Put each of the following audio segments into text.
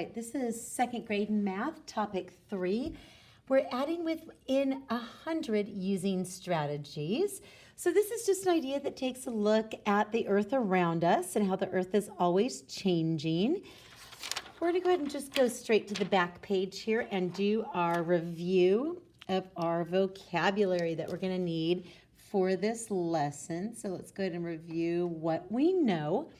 right, this is second grade math, topic 3. We're adding within 100 using strategies. So this is just an idea that takes a look at the earth around us and how the earth is always changing. We're going to go ahead and just go straight to the back page here and do our review of our vocabulary that we're going to need for this lesson. So let's go ahead and review what we know.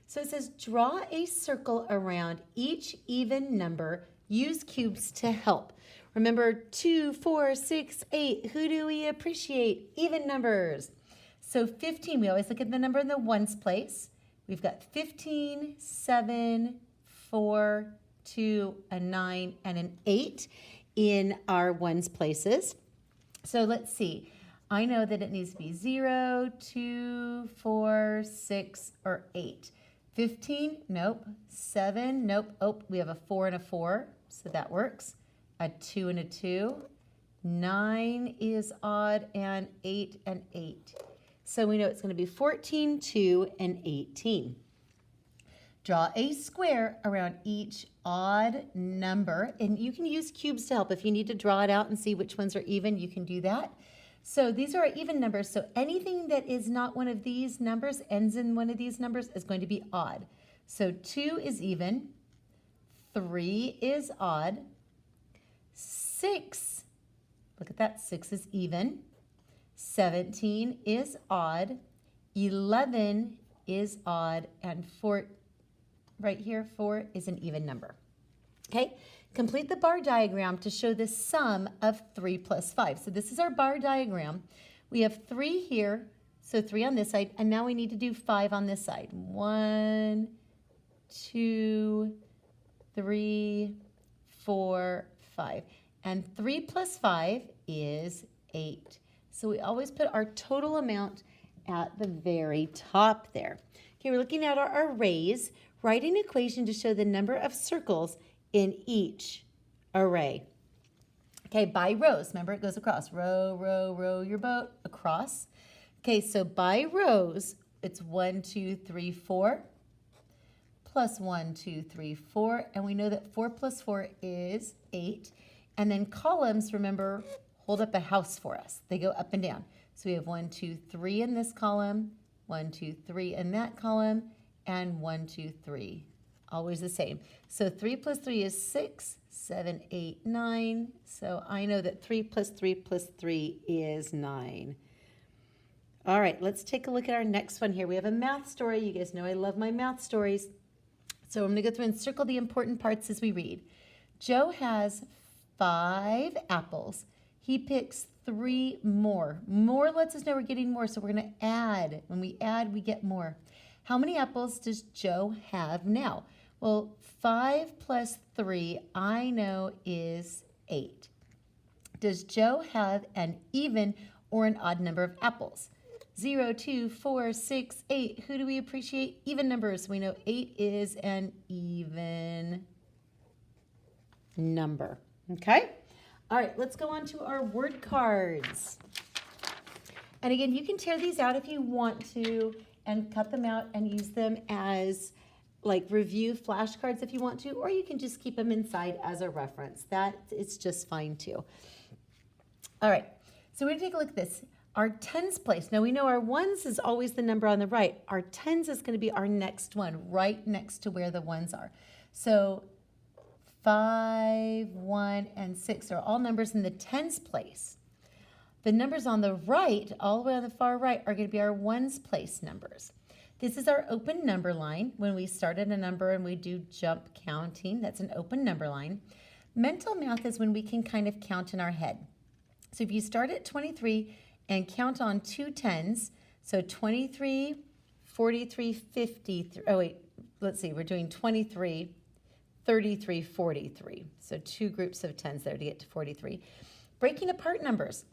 So it says, draw a circle around each even number. Use cubes to help. Remember, 2, 4, 6, 8. Who do we appreciate? Even numbers. So 15, we always look at the number in the ones place. We've got 15, 7, 4, 2, a 9, and an 8 in our ones places. So let's see. I know that it needs to be 0, 2, 4, 6, or 8. 15, nope. 7, nope. Oh, we have a 4 and a 4, so that works. A 2 and a 2. 9 is odd, and 8 and 8. So we know it's going to be 14, 2, and 18. Draw a square around each odd number, and you can use cubes to help. If you need to draw it out and see which ones are even, you can do that. So these are our even numbers, so anything that is not one of these numbers, ends in one of these numbers, is going to be odd. So 2 is even, 3 is odd, 6, look at that, 6 is even, 17 is odd, 11 is odd, and 4, right here, 4 is an even number. Okay, complete the bar diagram to show the sum of 3 plus 5. So this is our bar diagram. We have 3 here, so 3 on this side, and now we need to do 5 on this side. 1, 2, 3, 4, 5. And 3 plus 5 is 8. So we always put our total amount at the very top there. Okay, we're looking at our arrays. Write an equation to show the number of circles in each array. Okay, by rows. Remember, it goes across. Row, row, row your boat across. Okay, so by rows, it's 1, 2, 3, 4, plus 1, 2, 3, 4. And we know that 4 plus 4 is 8. And then columns, remember, hold up a house for us. They go up and down. So we have 1, 2, 3 in this column, 1, 2, 3 in that column, and 1, 2, 3. Always the same. So 3 plus 3 is 6, 7, 8, 9. So I know that 3 plus 3 plus 3 is 9. All right, let's take a look at our next one here. We have a math story. You guys know I love my math stories. So I'm going to go through and circle the important parts as we read. Joe has 5 apples. He picks 3 more. More lets us know we're getting more, so we're going to add. When we add, we get more. How many apples does Joe have now? Well, 5 plus 3, I know, is 8. Does Joe have an even or an odd number of apples? 0, 2, 4, 6, 8. Who do we appreciate? Even numbers. We know 8 is an even number. Okay? All right, let's go on to our word cards. And again, you can tear these out if you want to and cut them out and use them as like review flashcards if you want to, or you can just keep them inside as a reference. That is just fine too. All right, so we're gonna take a look at this. Our tens place. Now we know our ones is always the number on the right. Our tens is gonna be our next one, right next to where the ones are. So 5, 1, and 6 are all numbers in the tens place. The numbers on the right, all the way on the far right, are going to be our ones place numbers. This is our open number line. When we start at a number and we do jump counting, that's an open number line. Mental math is when we can kind of count in our head. So if you start at 23 and count on 2 tens, so 23, 43, 53, oh wait, let's see, we're doing 23, 33, 43. So 2 groups of tens there to get to 43. Breaking apart numbers.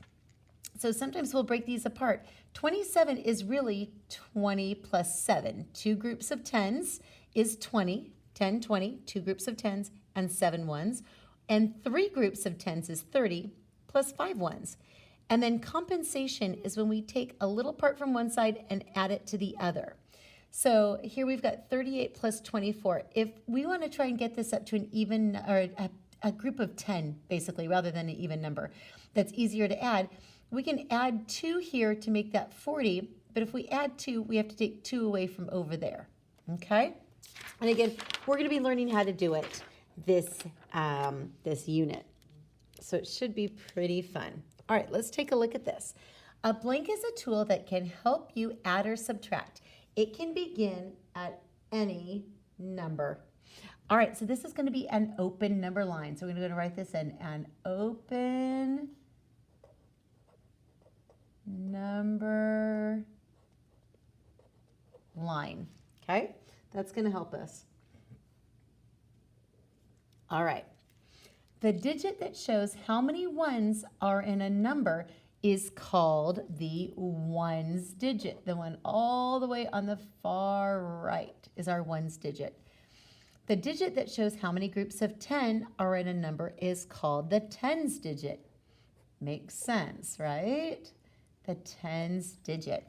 So sometimes we'll break these apart. 27 is really 20 plus 7. 2 groups of tens is 20, 10, 20, 2 groups of tens, and 7 ones. And 3 groups of tens is 30 plus 5 ones. And then compensation is when we take a little part from one side and add it to the other. So here we've got 38 plus 24. If we want to try and get this up to an even, or a group of 10, basically, rather than an even number, that's easier to add, we can add 2 here to make that 40, but if we add 2, we have to take 2 away from over there, okay? And again, we're going to be learning how to do it this unit. So it should be pretty fun. All right, let's take a look at this. A blank is a tool that can help you add or subtract. It can begin at any number. All right, so this is going to be an open number line. So we're going to write this in, an open number line. Okay, that's going to help us. All right, the digit that shows how many ones are in a number is called the ones digit. The one all the way on the far right is our ones digit. The digit that shows how many groups of 10 are in a number is called the tens digit. Makes sense, right? The tens digit.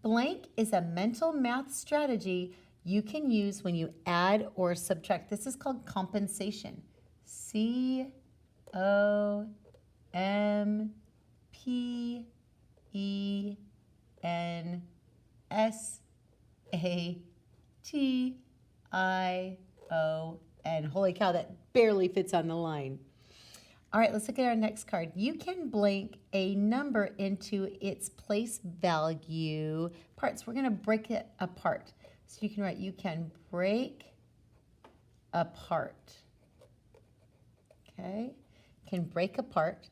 Blank is a mental math strategy you can use when you add or subtract. This is called compensation. C-O-M-P-E-N-S-A-T-I-O-N. Holy cow, that barely fits on the line. All right, let's look at our next card. You can blank a number into its place value parts. We're going to break it apart. So you can write, you can break apart. Okay, can break apart.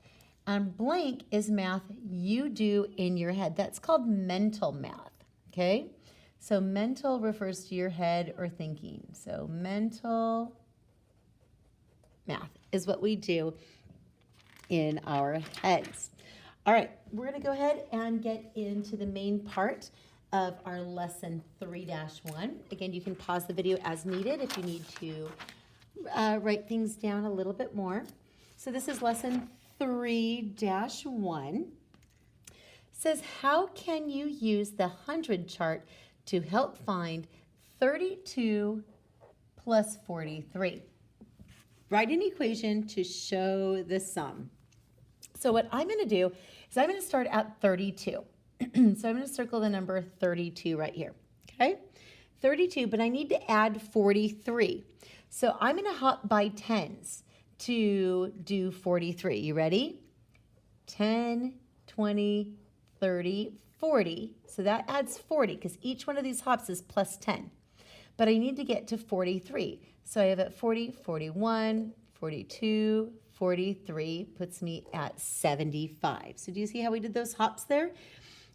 And blank is math you do in your head. That's called mental math. Okay, so mental refers to your head or thinking. So mental math is what we do in our heads. All right, we're going to go ahead and get into the main part of our lesson 3-1. Again, you can pause the video as needed if you need to write things down a little bit more. So this is lesson 3-1. It says, how can you use the 100 chart to help find 32 plus 43? Write an equation to show the sum. So what I'm going to do is I'm going to start at 32. So I'm going to circle the number 32 right here. Okay? 32, but I need to add 43. So I'm going to hop by tens to do 43. You ready? 10, 20, 30, 40. So that adds 40 because each one of these hops is plus 10. But I need to get to 43. So I have at 40, 41, 42, 43 puts me at 75. So do you see how we did those hops there?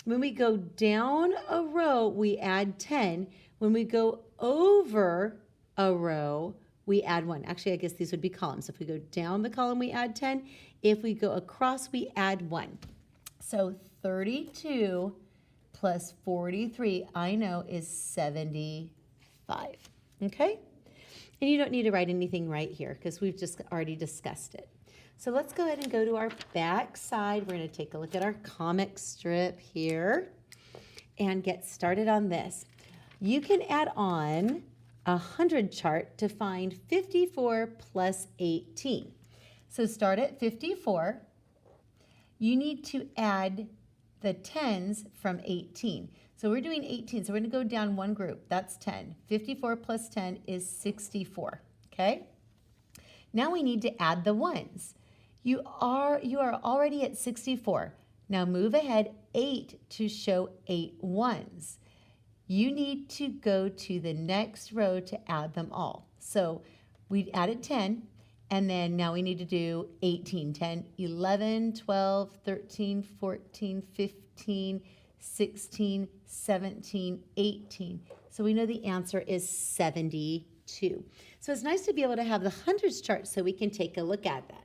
When we go down a row, we add 10. When we go over a row, we add 1. Actually, I guess these would be columns. If we go down the column, we add 10. If we go across, we add 1. So 32 plus 43, I know, is 75. Okay? And you don't need to write anything right here because we've just already discussed it. So let's go ahead and go to our back side. We're going to take a look at our comic strip here and get started on this. You can add on a 100 chart to find 54 plus 18. So start at 54. You need to add the tens from 18. So we're doing 18, so we're going to go down one group. That's 10. 54 plus 10 is 64, okay? Now we need to add the ones. You are already at 64. Now move ahead 8 to show 8 ones. You need to go to the next row to add them all. So we added 10, and then now we need to do 18. 10, 11, 12, 13, 14, 15, 16, 17, 18. So we know the answer is 72. So it's nice to be able to have the hundreds chart so we can take a look at that.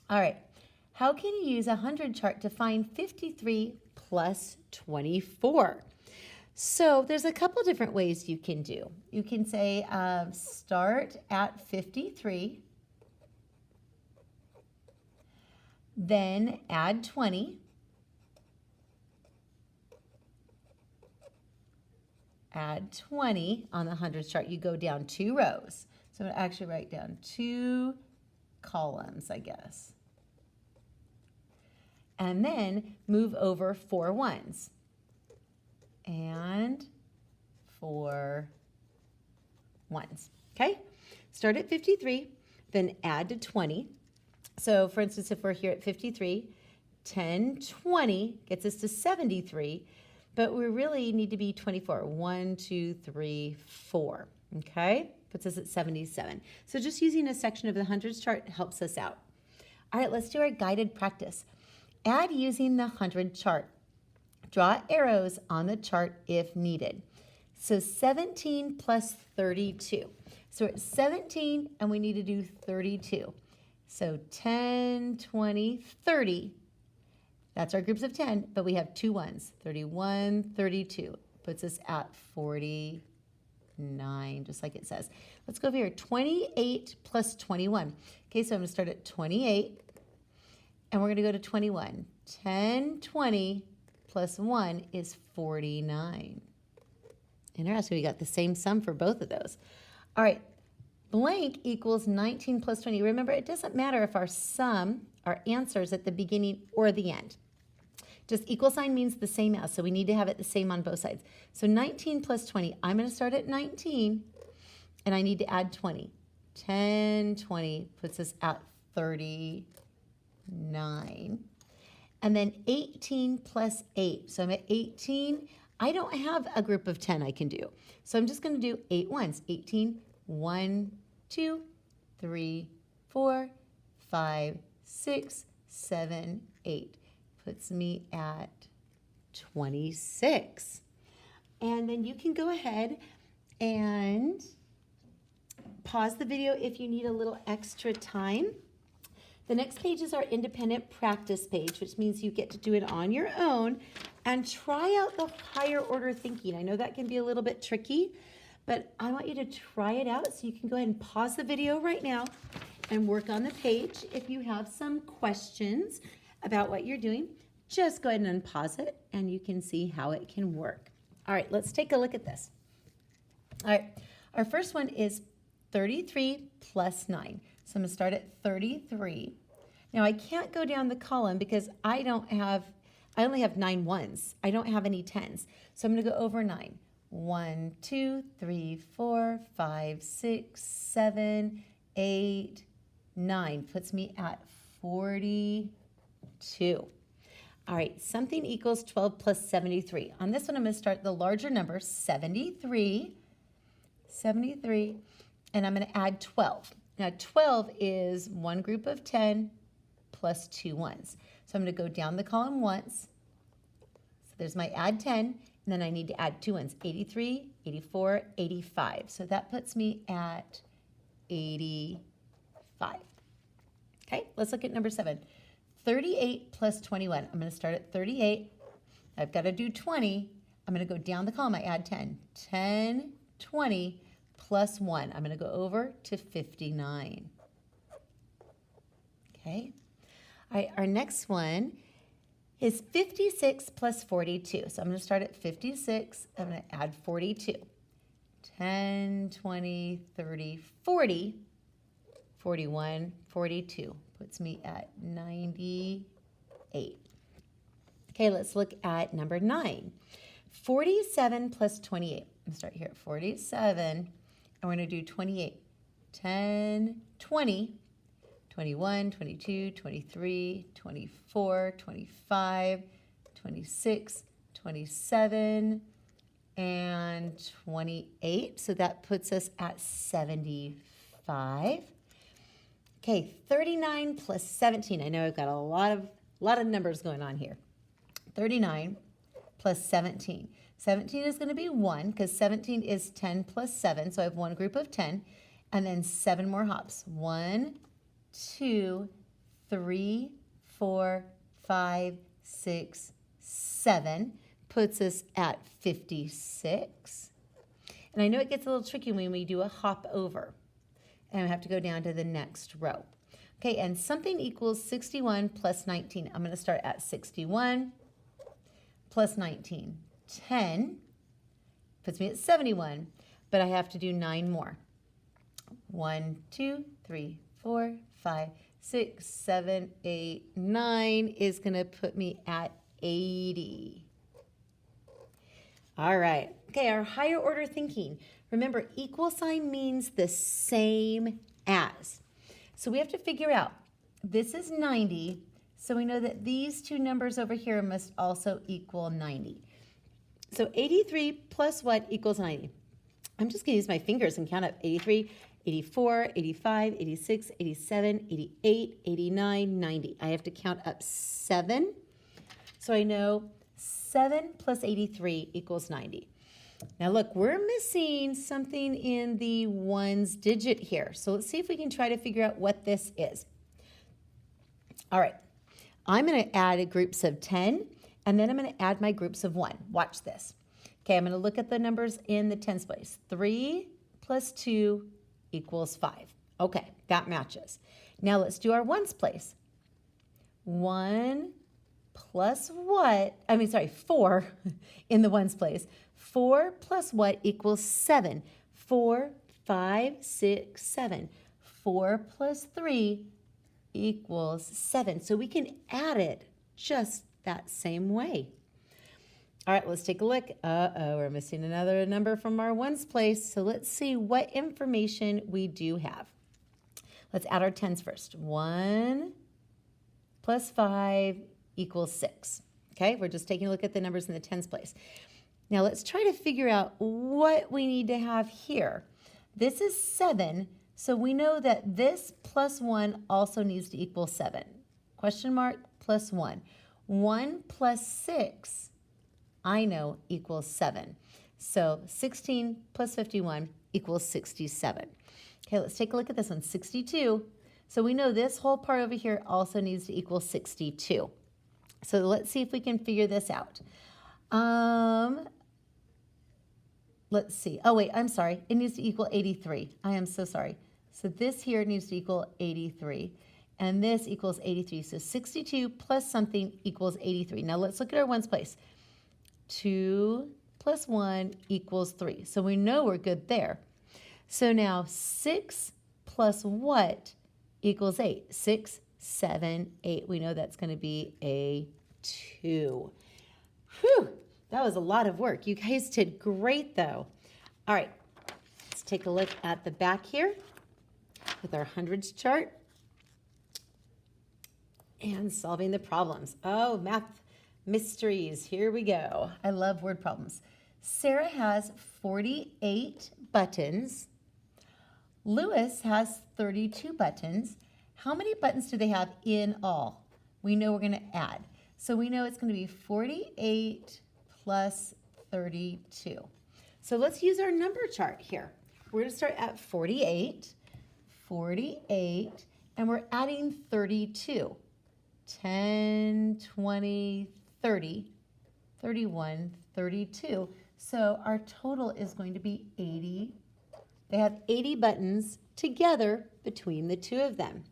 All right, how can you use a 100 chart to find 53 plus 24? So there's a couple different ways you can do. You can say start at 53, then add 20, add 20 on the hundreds chart, you go down 2 rows. So I'm going to actually write down 2 columns, I guess. And then move over 4 ones. And 4 ones. Okay? Start at 53, then add to 20. So for instance, if we're here at 53, 10, 20 gets us to 73, but we really need to be 24. 1, 2, 3, 4. Okay? Puts us at 77. So just using a section of the hundreds chart helps us out. All right, let's do our guided practice. Add using the 100 chart. Draw arrows on the chart if needed. So 17 plus 32. So we're at 17 and we need to do 32. So 10, 20, 30. That's our groups of 10, but we have 2 ones. 31, 32. Puts us at 49, just like it says. Let's go over here. 28 plus 21. Okay, so I'm going to start at 28, and we're going to go to 21. 10, 20 plus 1 is 49. Interesting, we got the same sum for both of those. All right, blank equals 19 plus 20. Remember, it doesn't matter if our sum, our answer is at the beginning or the end. Just equal sign means the same as, so we need to have it the same on both sides. So 19 plus 20, I'm going to start at 19, and I need to add 20. 10, 20 puts us at 39. And then 18 plus 8, so I'm at 18. I don't have a group of 10 I can do. So I'm just going to do 8 ones. 18, 1, 2, 3, 4, 5, 6, 7, 8. Puts me at 26. And then you can go ahead and pause the video if you need a little extra time. The next page is our independent practice page, which means you get to do it on your own and try out the higher order thinking. I know that can be a little bit tricky, but I want you to try it out. So you can go ahead and pause the video right now and work on the page. If you have some questions about what you're doing, just go ahead and unpause it and you can see how it can work. All right, let's take a look at this. All right, our first one is 33 plus 9. So I'm going to start at 33. Now I can't go down the column because I only have 9 ones. I don't have any 10s. So I'm going to go over 9. 1, 2, 3, 4, 5, 6, 7, 8, 9. Puts me at 42. All right, something equals 12 plus 73. On this one, I'm going to start the larger number, 73, and I'm going to add 12. Now, 12 is one group of 10 plus 2 ones. So I'm going to go down the column once. So there's my add 10, and then I need to add 2 ones, 83, 84, 85. So that puts me at 85. Okay, let's look at number 7. 38 plus 21. I'm going to start at 38. I've got to do 20. I'm going to go down the column. I add 10. 10, 20 plus 1. I'm going to go over to 59. Okay. All right, our next one is 56 plus 42. So I'm going to start at 56. I'm going to add 42. 10, 20, 30, 40, 41, 42. Puts me at 98. Okay, let's look at number 9. 47 plus 28. I'm going to start here at 47, and we're going to do 28. 10, 20, 21, 22, 23, 24, 25, 26, 27, and 28. So that puts us at 75. Okay, 39 plus 17. I know I've got a lot of numbers going on here. 39 plus 17. 17 is going to be 1 because 17 is 10 plus 7. So I have one group of 10 and then 7 more hops. 1, 2, 3, 4, 5, 6, 7 puts us at 56. And I know it gets a little tricky when we do a hop over. And I have to go down to the next row. Okay, and something equals 61 plus 19. I'm going to start at 61 plus 19. 10, puts me at 71, but I have to do 9 more. 1, 2, 3, 4, 5, 6, 7, 8, 9 is going to put me at 80. All right. Okay, our higher order thinking. Remember, equal sign means the same as. So we have to figure out, this is 90, so we know that these two numbers over here must also equal 90. So 83 plus what equals 90? I'm just going to use my fingers and count up 83, 84, 85, 86, 87, 88, 89, 90. I have to count up 7. So I know 7 plus 83 equals 90. Now look, we're missing something in the ones digit here. So let's see if we can try to figure out what this is. All right, I'm going to add groups of 10, and then I'm going to add my groups of 1. Watch this. Okay, I'm going to look at the numbers in the tens place. 3 plus 2 equals 5. Okay, that matches. Now let's do our ones place. 1 plus what? 4 in the ones place. 4 plus what equals 7? 4, 5, 6, 7. 4 plus 3 equals 7. So we can add it just that same way. All right, let's take a look. We're missing another number from our ones place. So let's see what information we do have. Let's add our tens first. 1 plus 5 equals 6. Okay, we're just taking a look at the numbers in the tens place. Now let's try to figure out what we need to have here. This is 7, so we know that this plus 1 also needs to equal 7. Question mark plus 1. 1 plus 6, I know, equals 7. So 16 plus 51 equals 67. Okay, let's take a look at this one, 62. So we know this whole part over here also needs to equal 62. So let's see if we can figure this out. Let's see. Oh, wait, I'm sorry. It needs to equal 83. I am so sorry. So this here needs to equal 83. And this equals 83. So 62 plus something equals 83. Now let's look at our ones place. 2 plus 1 equals 3. So we know we're good there. So now 6 plus what equals 8? 6, 7, 8. We know that's going to be a 2. Whew, that was a lot of work. You guys did great, though. All right, let's take a look at the back here with our hundreds chart and solving the problems. Oh, math mysteries. Here we go. I love word problems. Sarah has 48 buttons. Lewis has 32 buttons. How many buttons do they have in all? We know we're going to add. So we know it's going to be 48 plus 32. So let's use our number chart here. We're going to start at 48, and we're adding 32. 10, 20, 30, 31, 32. So our total is going to be 80. They have 80 buttons together between the two of them.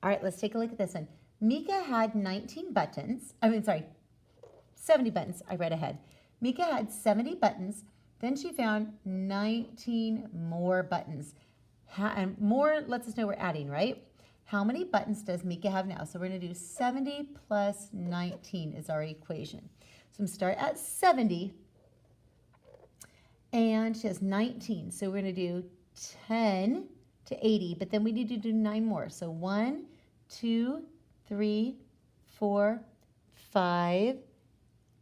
All right, let's take a look at this one. Mika had 70 buttons. I read ahead. Mika had 70 buttons. Then she found 19 more buttons. And more lets us know we're adding, right? How many buttons does Mika have now? So we're going to do 70 plus 19 is our equation. So I'm going to start at 70. And she has 19. So we're going to do 10 to 80. But then we need to do 9 more. So 1, 2, 3, 4, 5,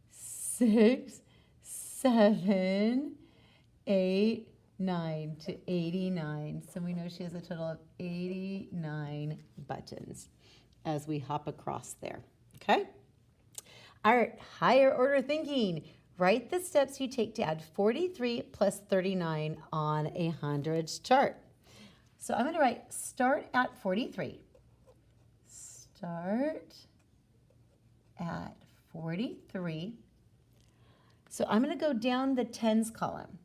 6, 7, 8, 9 to 89. So we know she has a total of 89 buttons as we hop across there. Okay? All right, higher order thinking. Write the steps you take to add 43 plus 39 on a hundreds chart. So I'm going to write start at 43. Start at 43. So I'm going to go down the tens column.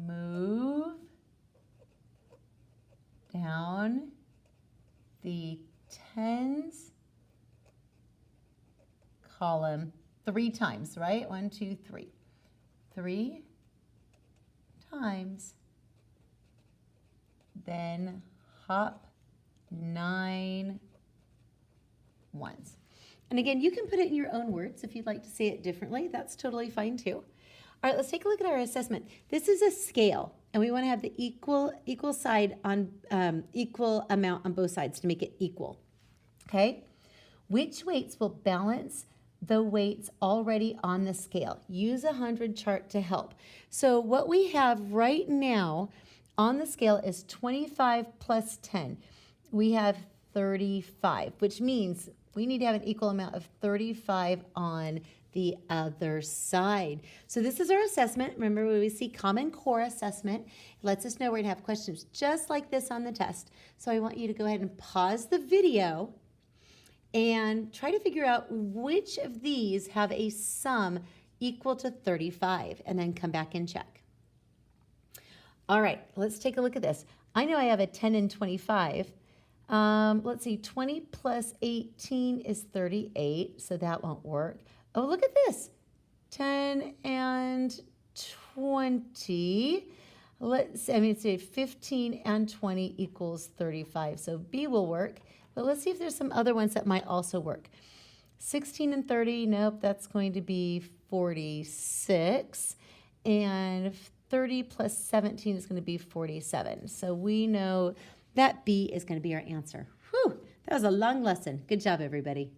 Move down the tens column 3 times, right? 1, 2, 3. 3 times, then hop 9 ones. And again, you can put it in your own words if you'd like to say it differently. That's totally fine too. All right, let's take a look at our assessment. This is a scale, and we want to have the equal side on equal amount on both sides to make it equal. Okay? Which weights will balance the weights already on the scale? Use a 100 chart to help. So what we have right now on the scale is 25 plus 10. We have 35, which means we need to have an equal amount of 35 on the other side. So this is our assessment. Remember, when we see Common Core assessment, it lets us know we're going to have questions just like this on the test. So I want you to go ahead and pause the video and try to figure out which of these have a sum equal to 35, and then come back and check. All right, let's take a look at this. I know I have a 10 and 25. Let's see, 20 plus 18 is 38, so that won't work. Oh, look at this, 10 and 20. Let's say 15 and 20 equals 35, so B will work. But let's see if there's some other ones that might also work. 16 and 30, nope, that's going to be 46. And 30 plus 17 is going to be 47. So we know that B is going to be our answer. Whew, that was a long lesson. Good job, everybody.